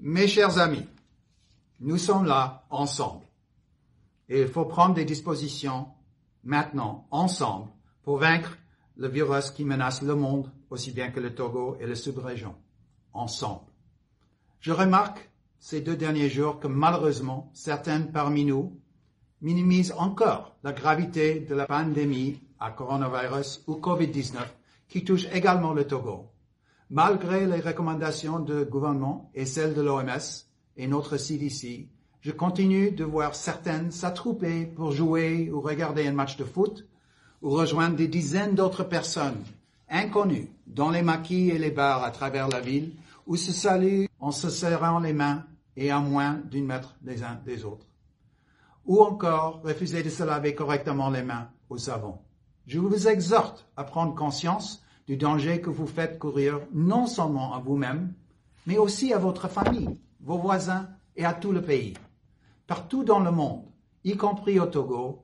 Mes chers amis, nous sommes là ensemble et il faut prendre des dispositions maintenant ensemble pour vaincre le virus qui menace le monde aussi bien que le Togo et la sous-région. Ensemble. Je remarque ces 2 derniers jours que malheureusement certains parmi nous minimisent encore la gravité de la pandémie à coronavirus ou Covid-19 qui touche également le Togo. Malgré les recommandations du gouvernement et celles de l'OMS et notre CDC, je continue de voir certaines s'attrouper pour jouer ou regarder un match de foot ou rejoindre des dizaines d'autres personnes inconnues dans les maquis et les bars à travers la ville où se saluent en se serrant les mains et à moins d'1 mètre les uns des autres. Ou encore refuser de se laver correctement les mains au savon. Je vous exhorte à prendre conscience du danger que vous faites courir non seulement à vous-même, mais aussi à votre famille, vos voisins et à tout le pays. Partout dans le monde, y compris au Togo,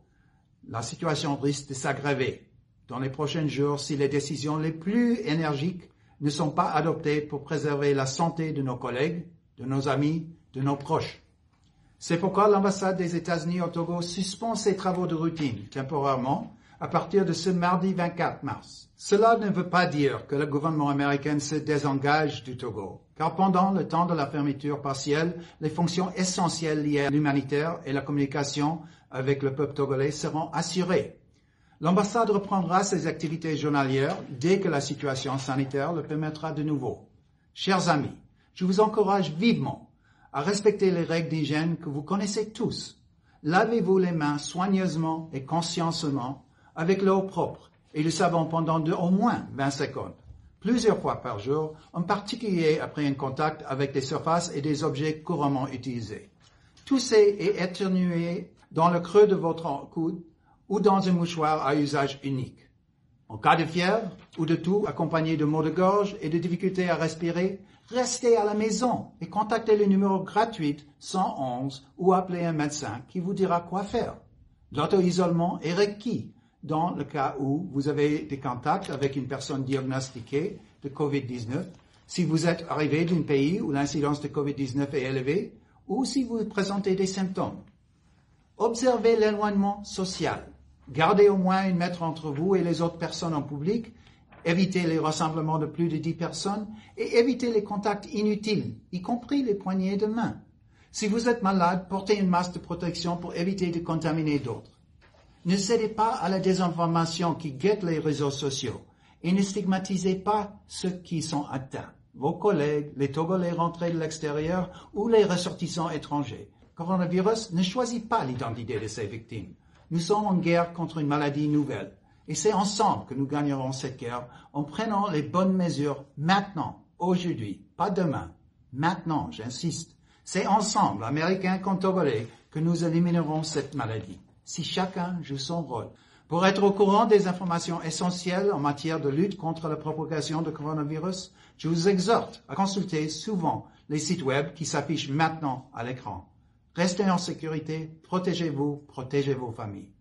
la situation risque de s'aggraver dans les prochains jours si les décisions les plus énergiques ne sont pas adoptées pour préserver la santé de nos collègues, de nos amis, de nos proches. C'est pourquoi l'ambassade des États-Unis au Togo suspend ses travaux de routine temporairement à partir de ce mardi 24 mars. Cela ne veut pas dire que le gouvernement américain se désengage du Togo, car pendant le temps de la fermeture partielle, les fonctions essentielles liées à l'humanitaire et la communication avec le peuple togolais seront assurées. L'ambassade reprendra ses activités journalières dès que la situation sanitaire le permettra de nouveau. Chers amis, je vous encourage vivement à respecter les règles d'hygiène que vous connaissez tous. Lavez-vous les mains soigneusement et consciencieusement avec l'eau propre et le savon pendant au moins 20 secondes, plusieurs fois par jour, en particulier après un contact avec des surfaces et des objets couramment utilisés. Toussez et éternuez dans le creux de votre coude ou dans un mouchoir à usage unique. En cas de fièvre ou de toux accompagné de maux de gorge et de difficultés à respirer, restez à la maison et contactez le numéro gratuit 111 ou appelez un médecin qui vous dira quoi faire. L'auto-isolement est requis dans le cas où vous avez des contacts avec une personne diagnostiquée de COVID-19, si vous êtes arrivé d'un pays où l'incidence de COVID-19 est élevée ou si vous présentez des symptômes. Observez l'éloignement social. Gardez au moins 1 mètre entre vous et les autres personnes en public. Évitez les rassemblements de plus de 10 personnes et évitez les contacts inutiles, y compris les poignées de main. Si vous êtes malade, portez un masque de protection pour éviter de contaminer d'autres. Ne cédez pas à la désinformation qui guette les réseaux sociaux et ne stigmatisez pas ceux qui sont atteints, vos collègues, les Togolais rentrés de l'extérieur ou les ressortissants étrangers. Le coronavirus ne choisit pas l'identité de ses victimes. Nous sommes en guerre contre une maladie nouvelle et c'est ensemble que nous gagnerons cette guerre en prenant les bonnes mesures maintenant, aujourd'hui, pas demain. Maintenant, j'insiste. C'est ensemble, Américains comme Togolais, que nous éliminerons cette maladie. Si chacun joue son rôle. Pour être au courant des informations essentielles en matière de lutte contre la propagation du coronavirus, je vous exhorte à consulter souvent les sites web qui s'affichent maintenant à l'écran. Restez en sécurité, protégez-vous, protégez vos familles.